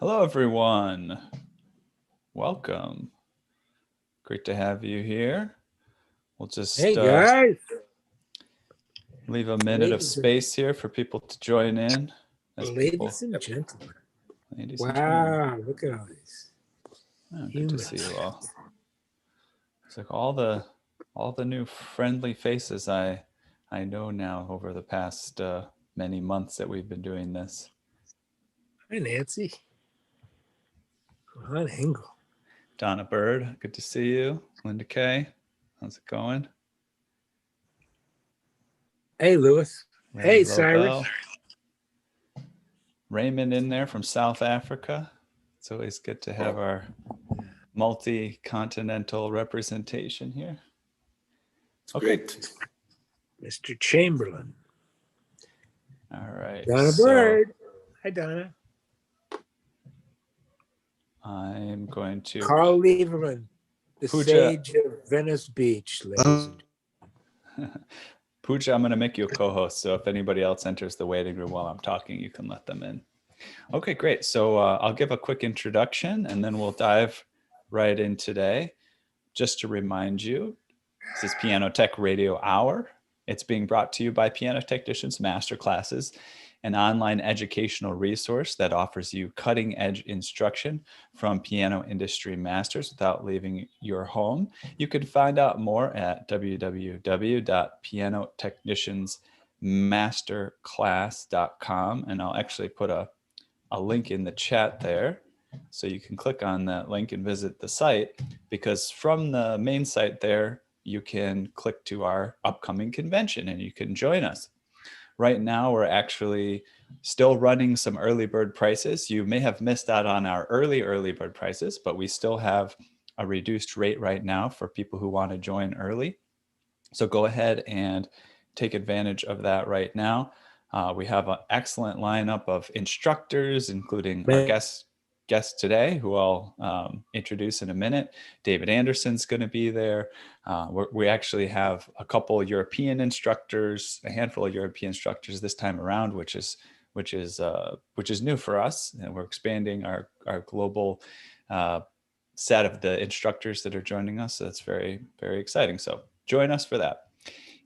Hello, everyone. Welcome. Great to have you here. We'll just Hey guys, leave a minute of space here for people to join in. Ladies and gentlemen. Ladies wow, and gentlemen. Look at all these. Oh, good to see you all. It's like all the new friendly faces I know now over the past many months that we've been doing this. Hi Nancy. Ron Engel. Donna Bird, good to see you. Linda Kay, how's it going? Hey Lewis. Larry Hey Lobel. Cyrus. Raymond in there from South Africa. It's always good to have our multi-continental representation here. Okay. Great. Mr. Chamberlain. All right. Donna Bird. Hi Donna. I'm going to... Carl Lieberman, the sage of Venice Beach, ladies and gentlemen. Pooja, I'm going to make you a co-host, so if anybody else enters the waiting room while I'm talking, you can let them in. Okay, great. So I'll give a quick introduction, and then we'll dive right in today. Just to remind you, this is Piano Tech Radio Hour. It's being brought to you by Piano Technicians Masterclasses, an online educational resource that offers you cutting-edge instruction from piano industry masters without leaving your home. You can find out more at www.pianotechniciansmasterclass.com, and I'll actually put a link in the chat there, so you can click on that link and visit the site, because from the main site there, you can click to our upcoming convention and you can join us. Right now, we're actually still running some early bird prices. You may have missed out on our early bird prices, but we still have a reduced rate right now for people who want to join early. So go ahead and take advantage of that right now. We have an excellent lineup of instructors, including our guest today, who I'll introduce in a minute. David Anderson's going to be there. We actually have a couple of European instructors, a handful of European instructors this time around, which is new for us, and we're expanding our global set of the instructors that are joining us. So that's very, very exciting. So join us for that.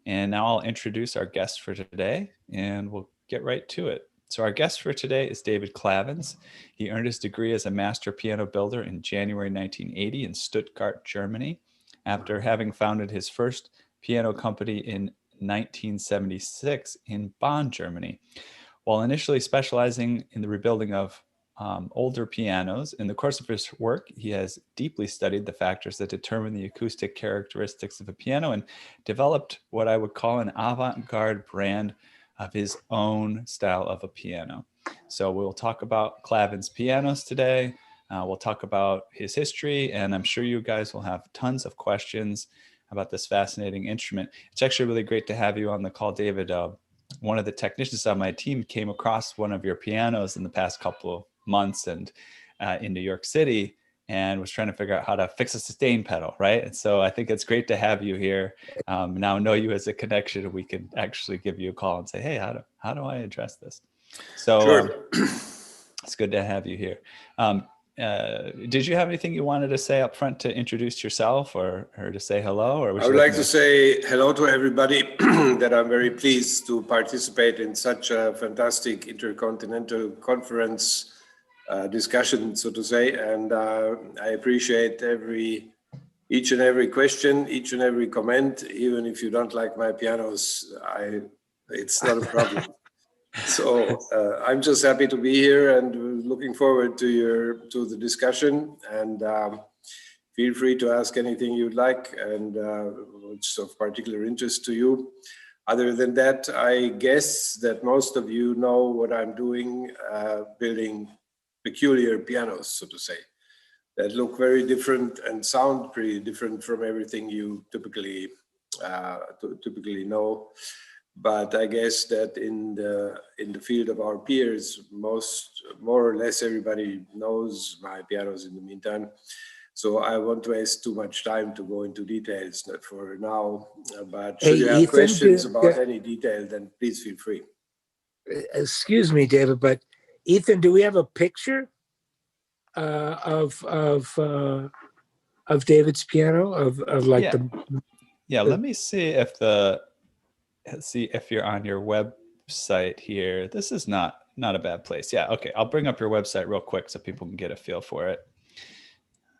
And now I'll introduce our guest for today, and we'll get right to it. So our guest for today is David Clavens. He earned his degree as a master piano builder in January 1980 in Stuttgart, Germany, after having founded his first piano company in 1976 in Bonn, Germany. While initially specializing in the rebuilding of older pianos, in the course of his work, he has deeply studied the factors that determine the acoustic characteristics of a piano and developed what I would call an avant-garde brand of his own style of a piano. So we'll talk about Clavens pianos today. We'll talk about his history, and I'm sure you guys will have tons of questions about this fascinating instrument. It's actually really great to have you on the call, David. One of the technicians on my team came across one of your pianos in the past couple of months and in New York City, and was trying to figure out how to fix a sustain pedal, right? And so I think it's great to have you here. Now know you as a connection, we can actually give you a call and say, hey, how do I address this? So sure. It's good to have you here. Did you have anything you wanted to say up front to introduce yourself or to say hello? Or I would like to say hello to everybody, that I'm very pleased to participate in such a fantastic intercontinental conference discussion, so to say. And I appreciate each and every question, each and every comment. Even if you don't like my pianos, it's not a problem. So I'm just happy to be here and looking forward to the discussion, and feel free to ask anything you'd like and which of particular interest to you. Other than that, I guess that most of you know what I'm doing, building peculiar pianos, so to say, that look very different and sound pretty different from everything you typically know. But I guess that in the field of our peers, more or less everybody knows my pianos in the meantime. So I won't waste too much time to go into details, not for now. But should you have questions about any detail, then please feel free. Excuse me, David, but Ethan, do we have a picture? of David's piano of like Yeah. Yeah, let me see if you're on your website here. This is not a bad place. Yeah, okay. I'll bring up your website real quick so people can get a feel for it.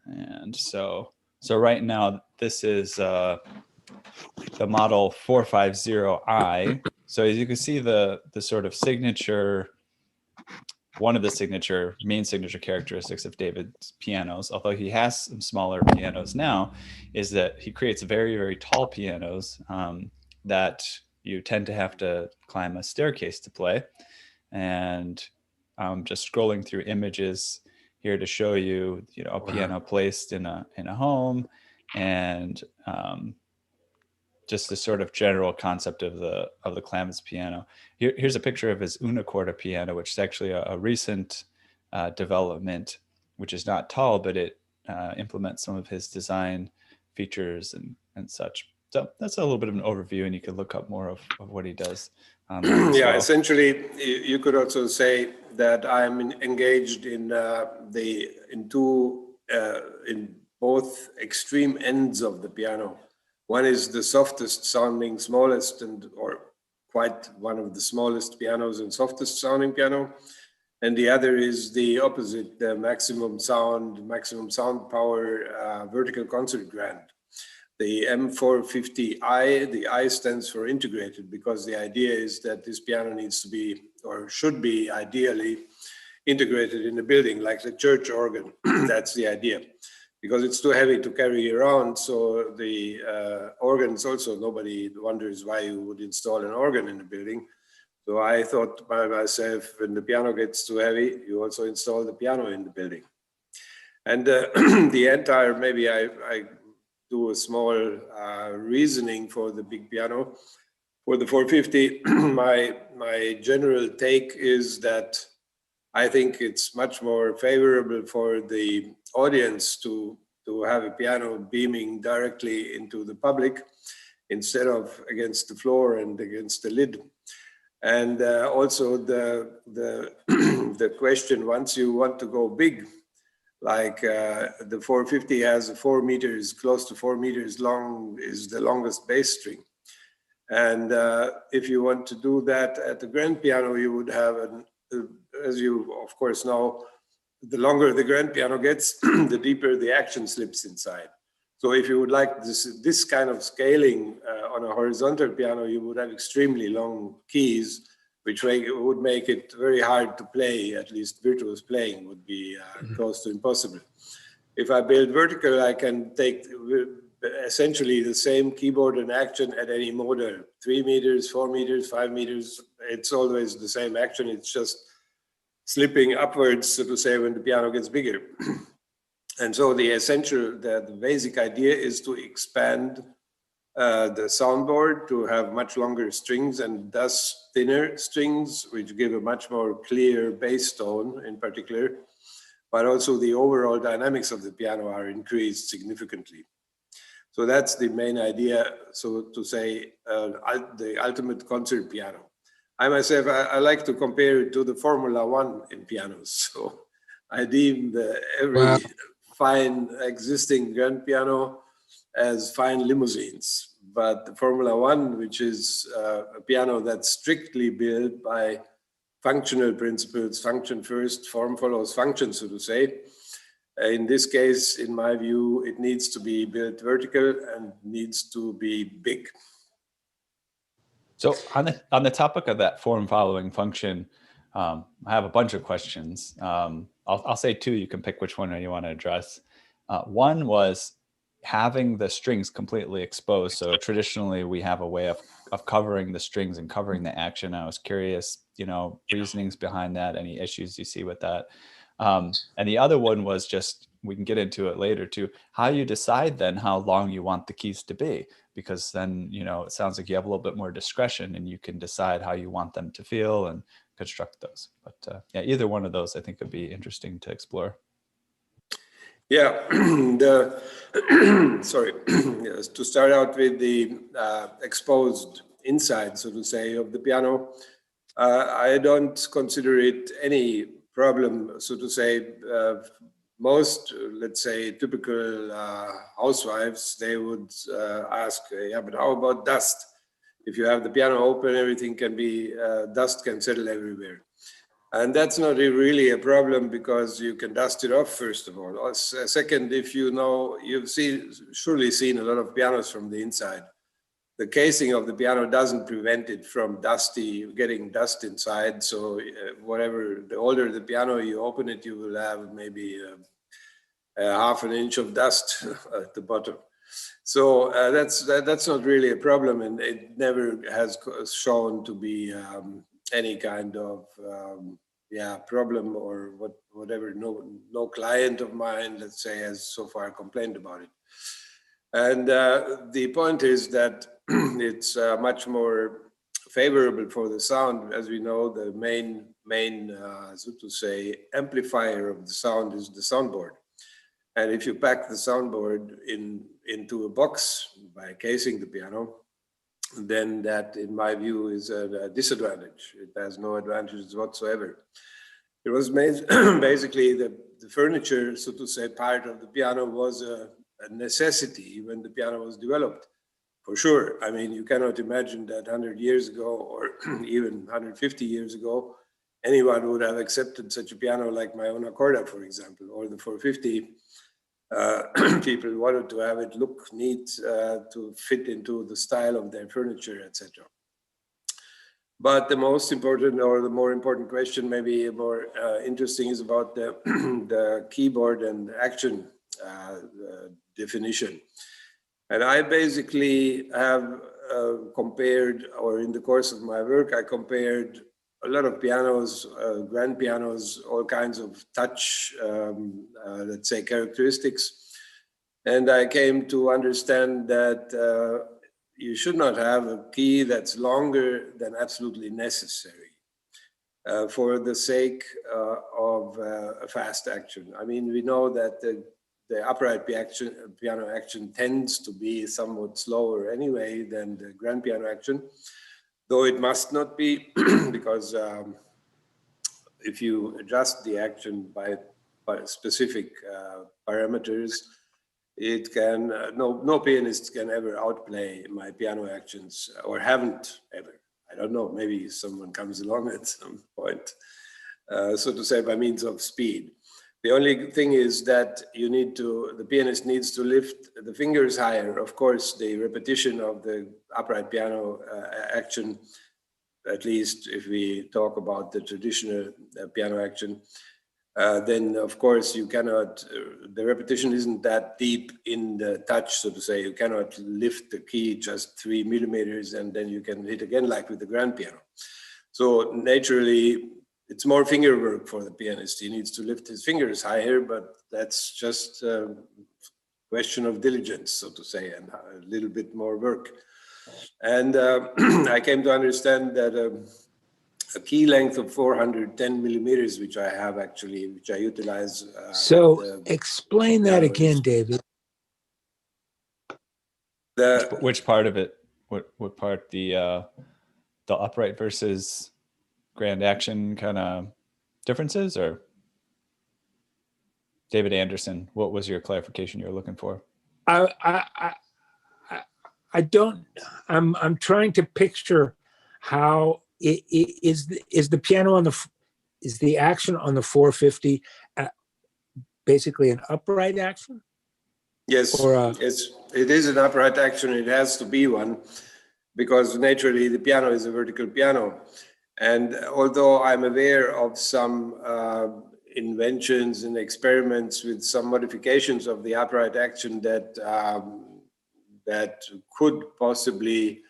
And so right now this is the model 450i. So as you can see, the sort of signature, one of the main signature characteristics of David's pianos, although he has some smaller pianos now, is that he creates very, very tall pianos that you tend to have to climb a staircase to play. And I'm just scrolling through images here to show you, a piano placed in a home, and just the sort of general concept of the Klam's piano. Here's a picture of his Unicorda piano, which is actually a recent development, which is not tall, but it implements some of his design features and such. So that's a little bit of an overview, and you can look up more of what he does. Yeah, well. Essentially, you could also say that I'm engaged in both extreme ends of the piano. One is the softest sounding, smallest, or quite one of the smallest pianos and softest sounding piano. And the other is the opposite, the maximum sound power vertical concert grand. The M450i, the I stands for integrated, because the idea is that this piano needs to be, or should be ideally, integrated in the building, like the church organ. That's the idea. Because it's too heavy to carry around, so the organs also, nobody wonders why you would install an organ in the building. So I thought by myself, when the piano gets too heavy, you also install the piano in the building. And the entire, maybe I do a small reasoning for the big piano. For the 450, my general take is that I think it's much more favorable for the audience to have a piano beaming directly into the public instead of against the floor and against the lid. And also the question, once you want to go big, like the 450 has 4 meters, close to 4 meters long, is the longest bass string. And if you want to do that at the grand piano, you would have, as you of course know, the longer the grand piano gets, the deeper the action slips inside. So if you would like this kind of scaling on a horizontal piano, you would have extremely long keys, which would make it very hard to play. At least virtuous playing would be close to impossible. If I build vertical, I can take essentially the same keyboard and action at any model, 3 meters, 4 meters, 5 meters. It's always the same action. It's just slipping upwards, so to say, when the piano gets bigger. And so the basic idea is to expand the soundboard to have much longer strings and thus thinner strings, which give a much more clear bass tone in particular, but also the overall dynamics of the piano are increased significantly. So that's the main idea, so to say, the ultimate concert piano. I myself, I like to compare it to the Formula One in pianos. So I deem every fine existing grand piano as fine limousines. But the Formula One, which is a piano that's strictly built by functional principles, function first, form follows function, so to say. In this case, in my view, it needs to be built vertical and needs to be big. So on the topic of that form following function, I have a bunch of questions. I'll say two. You can pick which one you want to address. One was having the strings completely exposed. So traditionally, we have a way of covering the strings and covering the action. I was curious, reasonings behind that. Any issues you see with that? And the other one was just, we can get into it later too, how you decide then how long you want the keys to be, because then, it sounds like you have a little bit more discretion and you can decide how you want them to feel and construct those. But yeah, either one of those I think would be interesting to explore. Yeah, sorry, yes, to start out with the exposed inside, so to say, of the piano, I don't consider it any problem, so to say, most, let's say, typical housewives, they would ask, yeah, but how about dust? If you have the piano open, everything can be, dust can settle everywhere. And that's not really a problem because you can dust it off, first of all. Second, if you know, you've surely seen a lot of pianos from the inside. The casing of the piano doesn't prevent it from getting dust inside. So whatever, the older the piano you open it, you will have maybe a half an inch of dust at the bottom. So that's not really a problem, and it never has shown to be any kind of problem or whatever. No client of mine, let's say, has so far complained about it. And the point is that it's much more favorable for the sound. As we know, the main so to say, amplifier of the sound is the soundboard. And if you pack the soundboard into a box by casing the piano, then that, in my view, is a disadvantage. It has no advantages whatsoever. It was made basically the furniture, so to say, part of the piano was a necessity when the piano was developed, for sure. I mean, you cannot imagine that 100 years ago or even 150 years ago, anyone would have accepted such a piano like my own Accorda, for example, or the 450. People wanted to have it look neat, to fit into the style of their furniture, etc. But the most important, or the more important question, maybe more interesting, is about the keyboard and action definition. And I basically have compared, or in the course of my work, I compared a lot of pianos, grand pianos, all kinds of touch, let's say, characteristics. And I came to understand that you should not have a key that's longer than absolutely necessary for the sake of a fast action. I mean, we know that the upright piano action tends to be somewhat slower anyway than the grand piano action, though it must not be, because if you adjust the action by specific parameters, it can, no pianist can ever outplay my piano actions, or haven't ever. I don't know, maybe someone comes along at some point, so to say, by means of speed. The only thing is that the pianist needs to lift the fingers higher. Of course, the repetition of the upright piano action, at least if we talk about the traditional piano action, then of course you cannot, the repetition isn't that deep in the touch, so to say. You cannot lift the key just 3 millimeters and then you can hit again like with the grand piano. So naturally, it's more finger work for the pianist. He needs to lift his fingers higher, but that's just a question of diligence, so to say, and a little bit more work. And I came to understand that a key length of 410 millimeters, which I have actually, which I utilize. So explain that again, David. Which part of it? What part? The upright versus grand action kind of differences, or David Anderson? What was your clarification you were looking for? I don't. I'm trying to picture how is the piano on is the action on the 450 basically an upright action? Yes, it is an upright action. It has to be one, because naturally the piano is a vertical piano. And although I'm aware of some inventions and experiments with some modifications of the upright action that could possibly,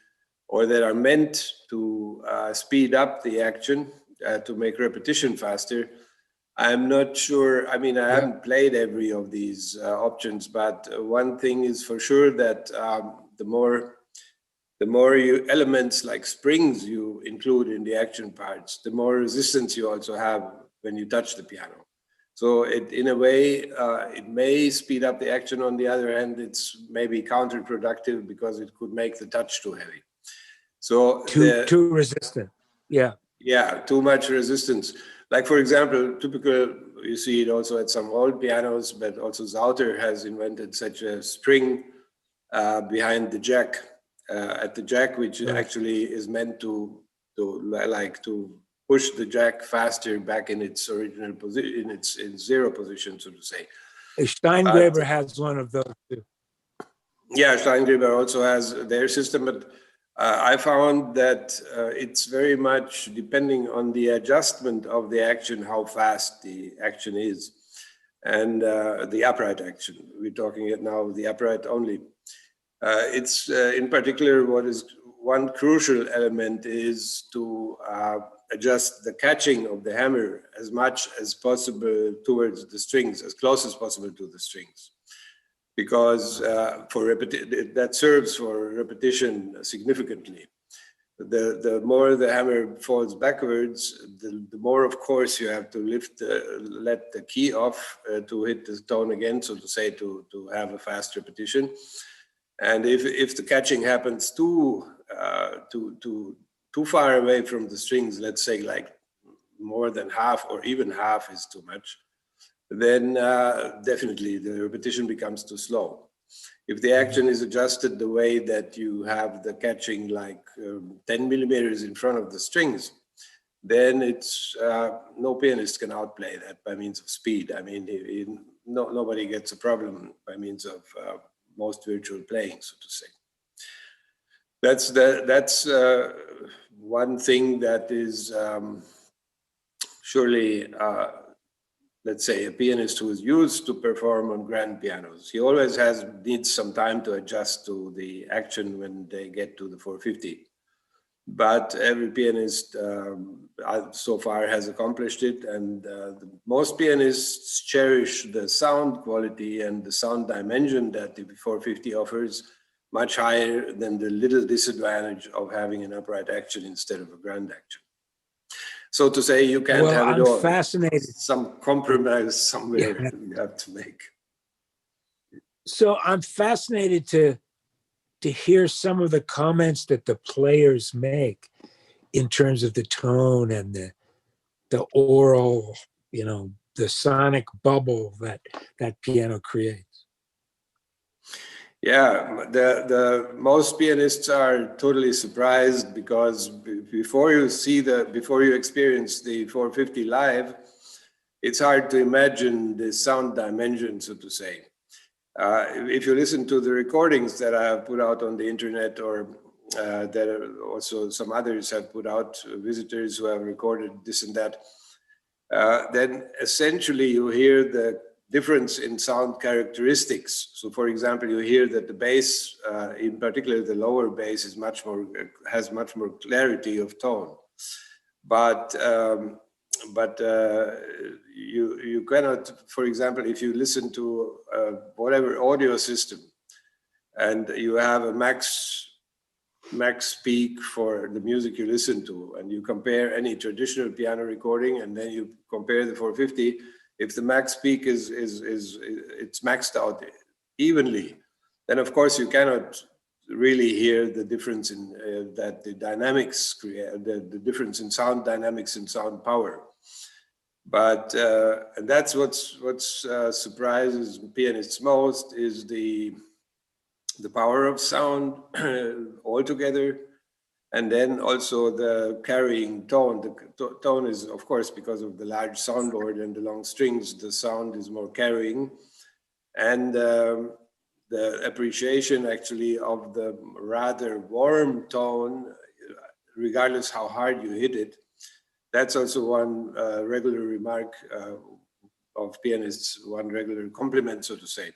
or that are meant to speed up the action to make repetition faster, I'm not sure. I mean, I haven't played every of these options, but one thing is for sure that the more elements like springs you include in the action parts, the more resistance you also have when you touch the piano. So in a way, it may speed up the action. On the other hand, it's maybe counterproductive because it could make the touch too heavy. So too resistant. Yeah. Yeah, too much resistance. Like, for example, typical, you see it also at some old pianos, but also Sauter has invented such a spring behind the jack, at the jack, which actually is meant to push the jack faster back in its original position, in zero position, so to say. Steingräber has one of those too. Yeah, Steingräber also has their system, but I found that it's very much depending on the adjustment of the action, how fast the action is, and the upright action. We're talking it now the upright only. It's in particular, what is one crucial element is to adjust the catching of the hammer as much as possible towards the strings, as close as possible to the strings, because that serves for repetition significantly. The more the hammer falls backwards, the more, of course, you have to let the key off to hit the tone again, so to say, to have a fast repetition. And if the catching happens too far away from the strings, let's say like more than half or even half is too much, then definitely the repetition becomes too slow. If the action is adjusted the way that you have the catching like 10 millimeters in front of the strings, then it's no pianist can outplay that by means of speed. I mean, nobody gets a problem by means of most virtual playing, so to say. That's one thing that is surely, let's say, a pianist who is used to perform on grand pianos. He always needs some time to adjust to the action when they get to the 450. But every pianist so far has accomplished it, and most pianists cherish the sound quality and the sound dimension that the 450 offers, much higher than the little disadvantage of having an upright action instead of a grand action. So to say, you can't have it all. I'm fascinated. Some compromise somewhere you have to make. So I'm fascinated to hear some of the comments that the players make in terms of the tone and the oral, the sonic bubble that piano creates. Yeah, the most pianists are totally surprised because before you experience the 450 live, it's hard to imagine the sound dimension, so to say. If you listen to the recordings that I have put out on the internet, or that also some others have put out, visitors who have recorded this and that, then essentially you hear the difference in sound characteristics. So, for example, you hear that the bass, in particular the lower bass, has much more clarity of tone, but you cannot, for example, if you listen to whatever audio system and you have a max peak for the music you listen to, and you compare any traditional piano recording and then you compare the 450, if the max peak it's maxed out evenly, then of course you cannot really hear the difference in that the dynamics create, the difference in sound dynamics and sound power. But and that's what's surprises pianists most, is the power of sound altogether, and then also the carrying tone. The tone is, of course, because of the large soundboard and the long strings, the sound is more carrying, and the appreciation actually of the rather warm tone, regardless how hard you hit it. That's also one regular remark of pianists, one regular compliment, so to say.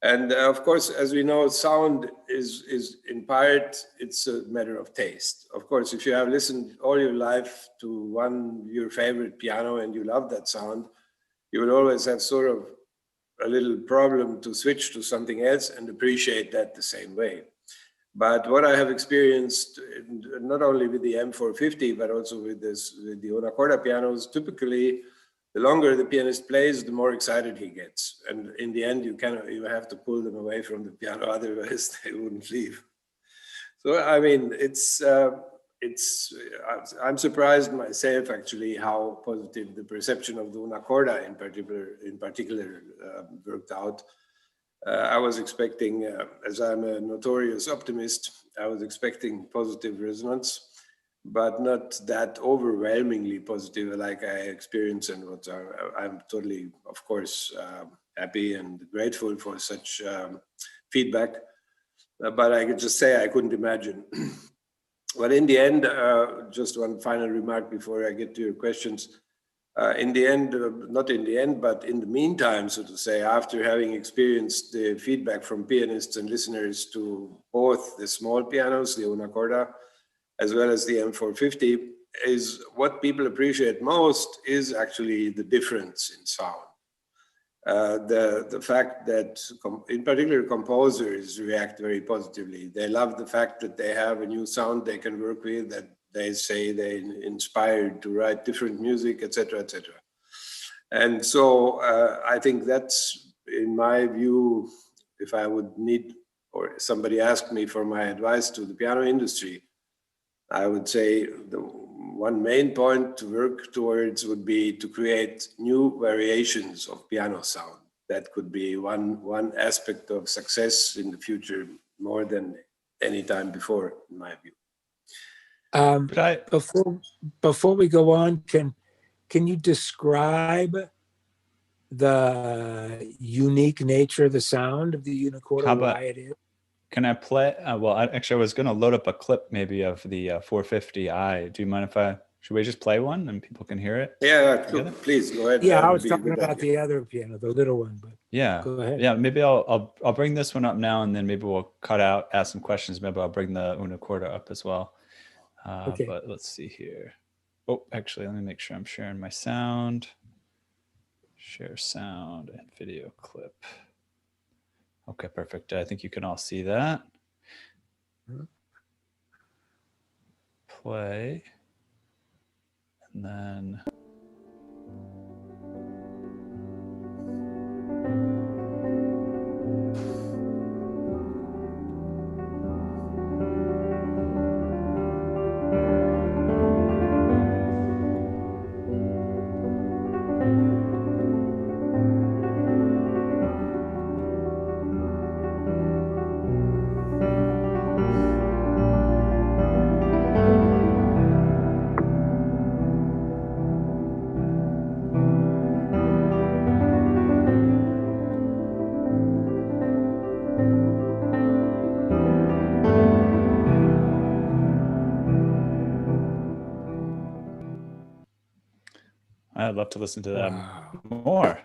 And of course, as we know, sound is in part, it's a matter of taste. Of course, if you have listened all your life to your favorite piano and you love that sound, you will always have sort of a little problem to switch to something else and appreciate that the same way. But what I have experienced, not only with the M450, but also with the una corda pianos, typically, the longer the pianist plays, the more excited he gets. And in the end, you have to pull them away from the piano, otherwise they wouldn't leave. So, I mean, it's I'm surprised myself actually how positive the perception of the una corda in particular worked out. I was expecting, as I'm a notorious optimist, I was expecting positive resonance, but not that overwhelmingly positive like I experienced, and what I'm totally, of course, happy and grateful for such feedback. But I could just say I couldn't imagine. But in the end, just one final remark before I get to your questions. In the end, not in the end, but in the meantime, so to say, after having experienced the feedback from pianists and listeners to both the small pianos, the una corda, as well as the M450, is what people appreciate most is actually the difference in sound. The fact that, in particular, composers react very positively. They love the fact that they have a new sound they can work with, that they say they're inspired to write different music, etc., etc. And so I think that's, in my view, if I would need, or somebody asked me for my advice to the piano industry, I would say the one main point to work towards would be to create new variations of piano sound. That could be one aspect of success in the future more than any time before, in my view. Before we go on, can you describe the unique nature of the sound of the unicorda, why it is? Can I play? Well, actually, I was going to load up a clip maybe of the 450i. Do you mind if should we just play one and people can hear it? Yeah, please go ahead. Yeah, I was talking about the other piano, the little one, but yeah, go ahead. Yeah, maybe I'll bring this one up now, and then maybe we'll cut out, ask some questions. Maybe I'll bring the una corda up as well. Okay. But let's see here. Oh, actually, let me make sure I'm sharing my sound. Share sound and video clip. Okay, perfect. I think you can all see that. Play. And then... I'd love to listen to that more.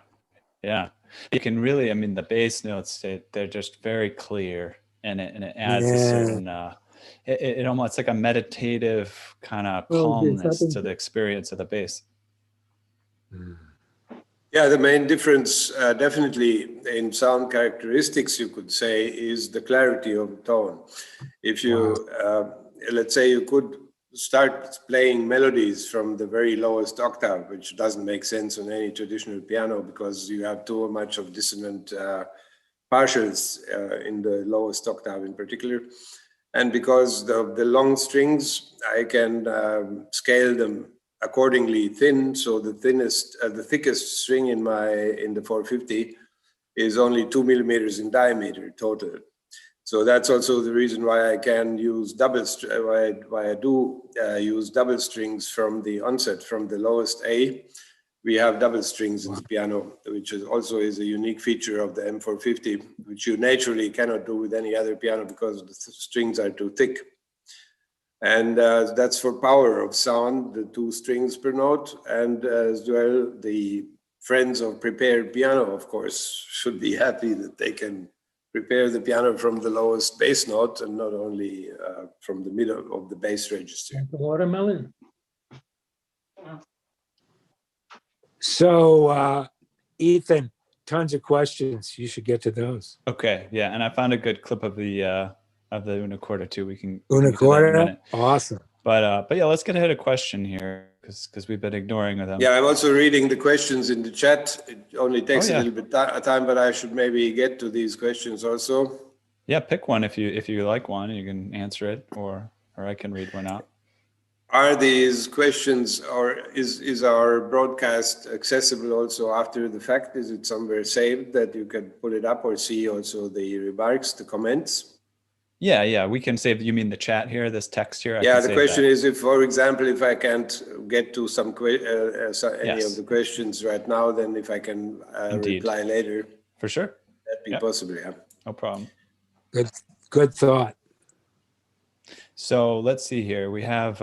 Yeah, you can really, I mean, the bass notes, they're just very clear, and it adds a certain, it almost like a meditative kind of calmness to the experience of the bass. Yeah, the main difference definitely in sound characteristics, you could say, is the clarity of the tone. If you, let's say you could start playing melodies from the very lowest octave, which doesn't make sense on any traditional piano because you have too much of dissonant partials in the lowest octave in particular. And because of the long strings, I can scale them accordingly thin. So the thickest string in the 450 is only 2 millimeters in diameter total. So that's also the reason why I can use why I do use double strings from the onset, from the lowest A. We have double strings in the piano, which also is a unique feature of the M450, which you naturally cannot do with any other piano because the strings are too thick. And that's for power of sound, the 2 strings per note, and as well, the friends of prepared piano, of course, should be happy that they can prepare the piano from the lowest bass note and not only from the middle of the bass register. Watermelon. So, Ethan, tons of questions. You should get to those. Okay, yeah, and I found a good clip of the una corda too. We can una corda, awesome. But yeah, let's get ahead of question here because we've been ignoring them. Yeah, I'm also reading the questions in the chat. It only takes a little bit of time, but I should maybe get to these questions also. Yeah, pick one if you like one. You can answer it, or I can read one out. are these questions, or is our broadcast accessible also after the fact? Is it somewhere saved that you can pull it up or see also the remarks, the comments? Yeah, we can save. You mean the chat here, this text here? Yeah, can the save question that. is, if, for example, if I can't get to some any of the questions right now, then if I can reply later. For sure. That'd be possible, yeah. No problem. Good thought. So let's see here. We have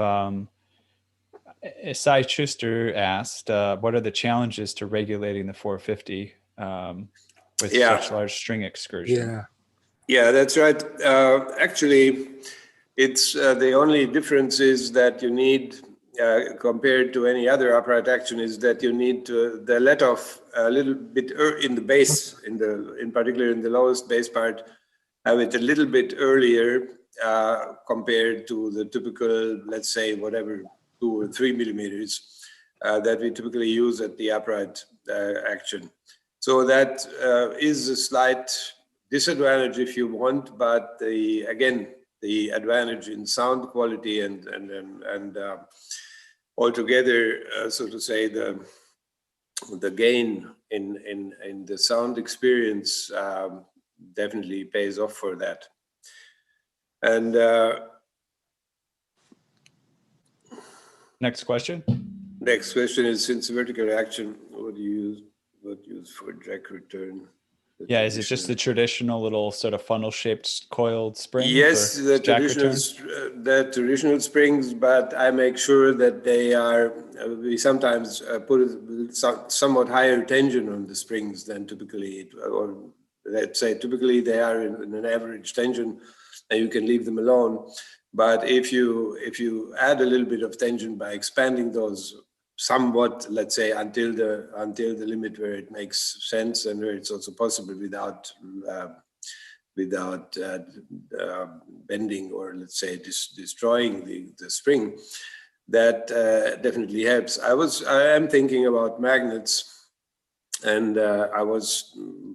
Sai Schuster asked, what are the challenges to regulating the 450 with such large string excursion? Yeah, that's right. Actually, it's the only difference is that you need, compared to any other upright action, is that you need to the let off a little bit in the base, in particular in the lowest base part, have it a little bit earlier compared to the typical, let's say, whatever, 2 or 3 millimeters that we typically use at the upright action. So that is a slight disadvantage if you want, but again, the advantage in sound quality and altogether, so to say, the gain in the sound experience definitely pays off for that. And next question. Next question is, since vertical action, what do you use for jack return? Yeah, is it just the traditional little sort of funnel-shaped coiled spring? Yes, the traditional springs, but I make sure that they are. We sometimes put somewhat higher tension on the springs than typically, or let's say typically they are in an average tension, and you can leave them alone. But if you add a little bit of tension by expanding those somewhat, let's say, until the limit where it makes sense and where it's also possible without bending or, let's say, destroying the spring, that definitely helps. I am thinking about magnets, and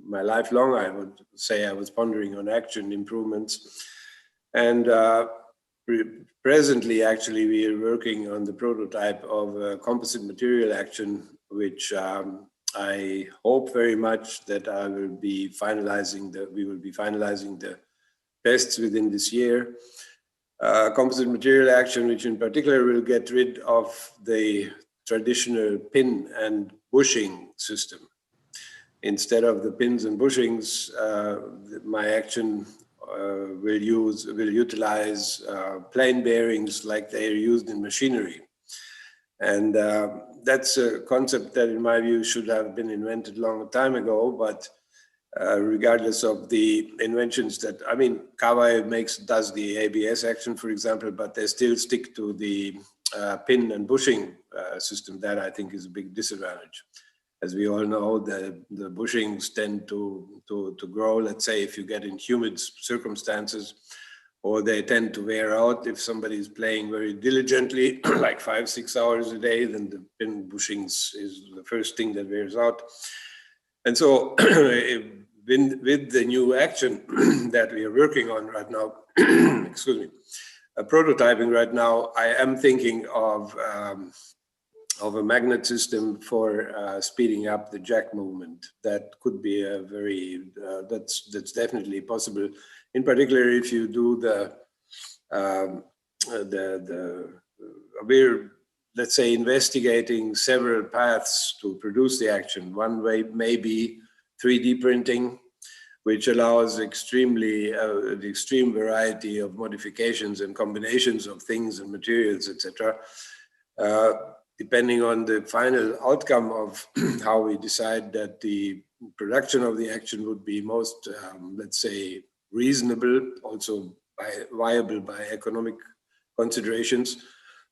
my life long, I would say, I was pondering on action improvements, and presently, actually, we are working on the prototype of a composite material action, which I hope very much that we will be finalizing the tests within this year. Composite material action, which in particular will get rid of the traditional pin and bushing system. Instead of the pins and bushings, my action will utilize plain bearings like they are used in machinery. And that's a concept that, in my view, should have been invented a long time ago, but regardless of the inventions that, I mean, Kawai does the ABS action, for example, but they still stick to the pin and bushing system. That, I think, is a big disadvantage. As we all know, the bushings tend to grow, let's say, if you get in humid circumstances, or they tend to wear out. If somebody is playing very diligently, like 5-6 hours a day, then the pin bushings is the first thing that wears out. And so with the new action that we are working on right now, excuse me, prototyping right now, I am thinking of a magnet system for speeding up the jack movement. That could be a very, that's definitely possible. In particular, if you do we're, let's say, investigating several paths to produce the action. One way may be 3D printing, which allows the extreme variety of modifications and combinations of things and materials, etc. Depending on the final outcome of how we decide that the production of the action would be most, let's say, reasonable, also viable by economic considerations,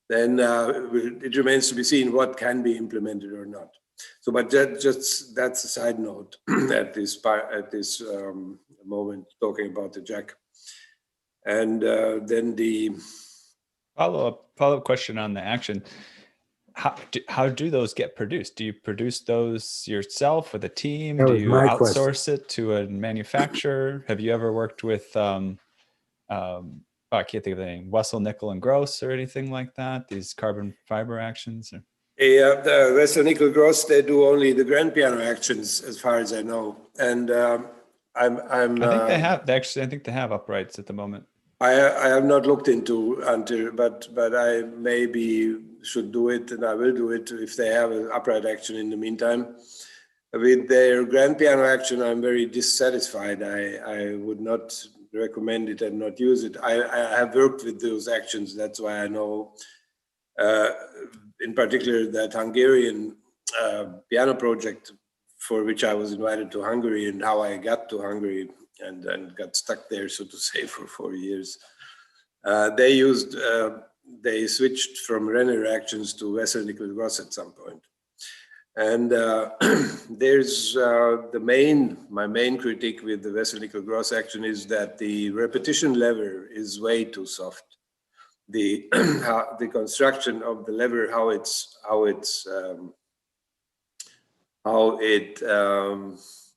then it remains to be seen what can be implemented or not. So, but that's a side note at this moment, talking about the jack. And then the follow-up question on the action. How do those get produced? Do you produce those yourself with a team? Do you outsource it to a manufacturer? Have you ever worked with oh, I can't think of anything, Wessel, nickel, and gross or anything like that, these carbon fiber actions? Or? Yeah, the Wessel Nickel Gross, they do only the grand piano actions, as far as I know. And I think they have, actually, I think they have uprights at the moment. I have not looked into until, but I maybe should do it, and I will do it if they have an upright action in the meantime. With their grand piano action, I'm very dissatisfied. I would not recommend it and not use it. I have worked with those actions. That's why I know, in particular, that Hungarian piano project for which I was invited to Hungary, and how I got to Hungary and got stuck there, so to say, for 4 years. They switched from Renner actions to Wessel Nickel Gross at some point. And there's my main critique with the Wessel Nickel Gross action is that the repetition lever is way too soft. The construction of the lever, how it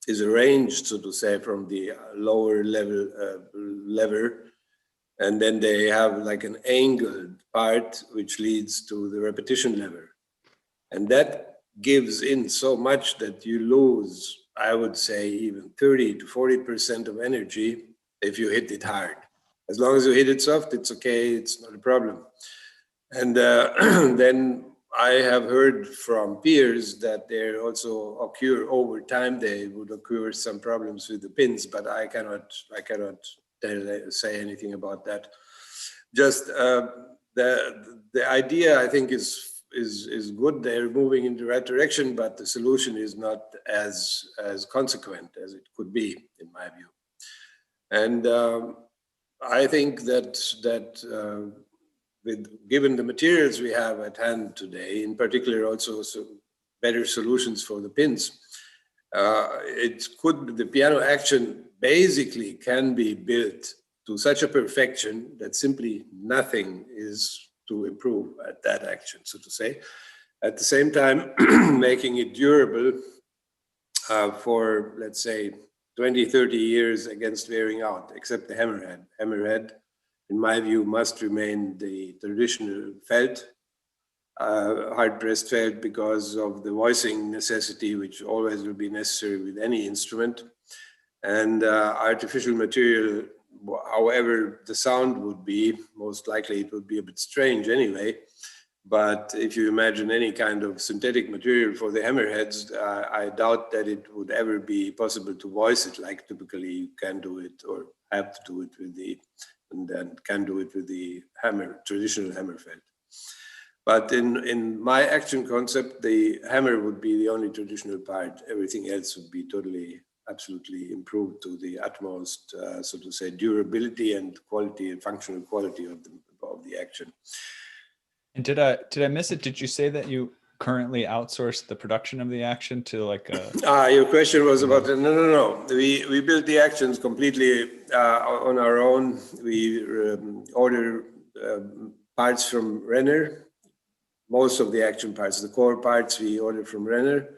is arranged, so to say, from the lower level lever, and then they have like an angled part which leads to the repetition lever, and that gives in so much that you lose, I would say, even 30 to 40% of energy if you hit it hard. As long as you hit it soft, it's okay, it's not a problem. And then I have heard from peers that there also occur over time, they would occur some problems with the pins, but I cannot say anything about that. Just the idea, I think, is good. They're moving in the right direction, but the solution is not as consequent as it could be, in my view. And I think that given the materials we have at hand today, in particular also better solutions for the pins, the piano action basically can be built to such a perfection that simply nothing is to improve at that action, so to say. At the same time, making it durable for, let's say, 20, 30 years against wearing out, except the hammerhead. Hammerhead, in my view, must remain the traditional felt, hard-pressed felt, because of the voicing necessity, which always will be necessary with any instrument. And artificial material, however the sound would be, most likely it would be a bit strange anyway. But if you imagine any kind of synthetic material for the hammerheads, I doubt that it would ever be possible to voice it like typically you can do it, or have to do it with the traditional hammer felt. But in my action concept, the hammer would be the only traditional part. Everything else would be totally, absolutely improved to the utmost, so to say, durability and quality and functional quality of the action. And did I miss it? Did you say that you currently outsource the production of the action to like a... Your question was about... No. We built the actions completely on our own. We order parts from Renner. Most of the action parts, the core parts, we order from Renner.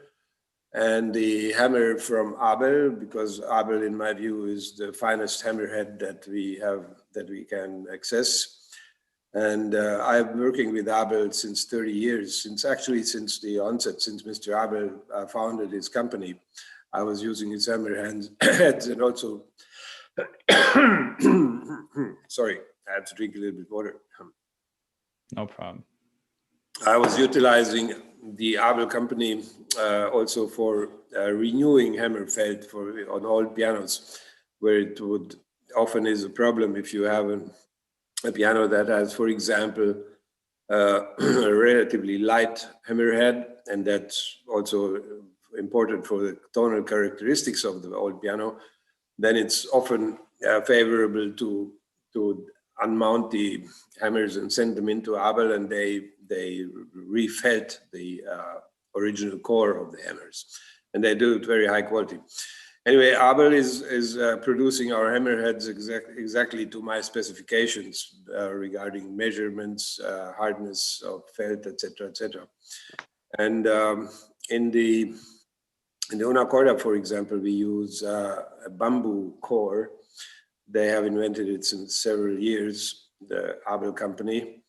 And the hammer from Abel, because Abel, in my view, is the finest hammerhead that we have, that we can access. And I'm working with Abel since 30 years, since the onset, since Mr. Abel founded his company. I was using his hammerheads and also, sorry, I have to drink a little bit of water. No problem. I was utilizing the Abel company also for renewing hammer felt on all pianos, where it would often is a problem if you have a piano that has, for example, a relatively light hammerhead, and that's also important for the tonal characteristics of the old piano. Then it's often favorable to unmount the hammers and send them into Abel, and they refelt the original core of the hammers, and they do it very high quality. Anyway, Abel is producing our hammerheads exactly to my specifications regarding measurements, hardness of felt, etc., etc. And in the Una Corda, for example, we use a bamboo core. They have invented it since several years, the Abel company.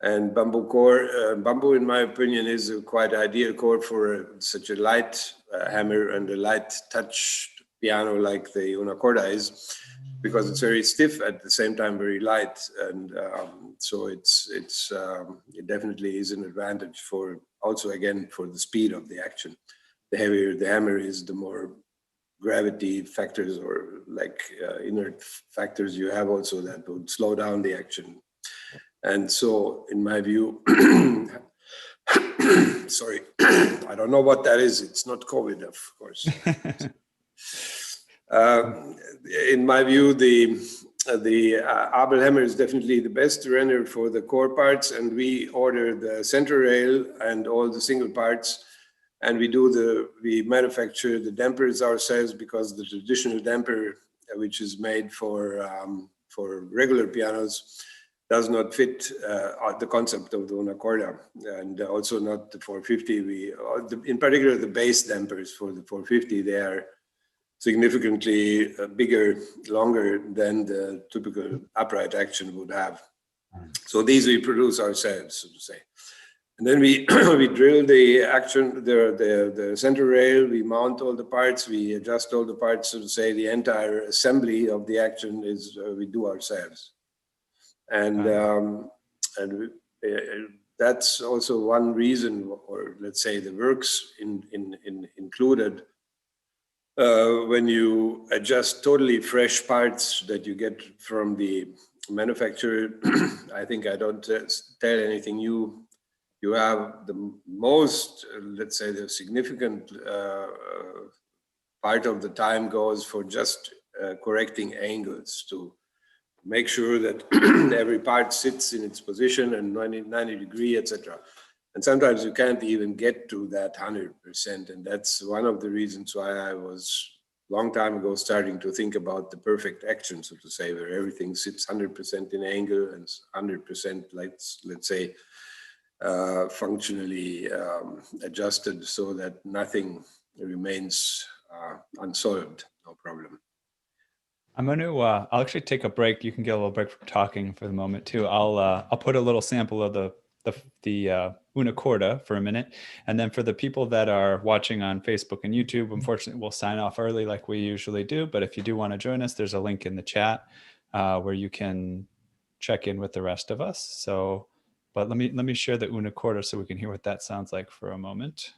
And bamboo core, bamboo, in my opinion, is a quite ideal core for such a light hammer and a light touch piano like the Una Corda is, because it's very stiff at the same time very light, and so it definitely is an advantage for also again for the speed of the action. The heavier the hammer is, the more gravity factors or like inert factors you have also that would slow down the action. And so, in my view, sorry, I don't know what that is. It's not COVID, of course. In my view, the Abel hammer is definitely the best render for the core parts, and we order the center rail and all the single parts, and we manufacture the dampers ourselves, because the traditional damper, which is made for regular pianos, does not fit the concept of the Una Corda, and also not the 450. In particular, the bass dampers for the 450, they are significantly bigger, longer than the typical upright action would have. So these we produce ourselves, so to say. And then we we drill the action, the center rail, we mount all the parts, we adjust all the parts, so to say. The entire assembly of the action is we do ourselves. And that's also one reason, or let's say the works included when you adjust totally fresh parts that you get from the manufacturer. I think I don't tell anything new. You have the most, let's say, the significant part of the time goes for just correcting angles to make sure that every part sits in its position and 90 degree, etc. And sometimes you can't even get to that 100%. And that's one of the reasons why I was long time ago starting to think about the perfect action, so to say, where everything sits 100% in angle and 100%, let's say, functionally adjusted, so that nothing remains unsolved, no problem. I'm going to, I'll actually take a break. You can get a little break from talking for the moment too. I'll put a little sample of the Una Corda for a minute. And then for the people that are watching on Facebook and YouTube, unfortunately, we'll sign off early like we usually do. But if you do want to join us, there's a link in the chat where you can check in with the rest of us. So, but let me share the Una Corda so we can hear what that sounds like for a moment.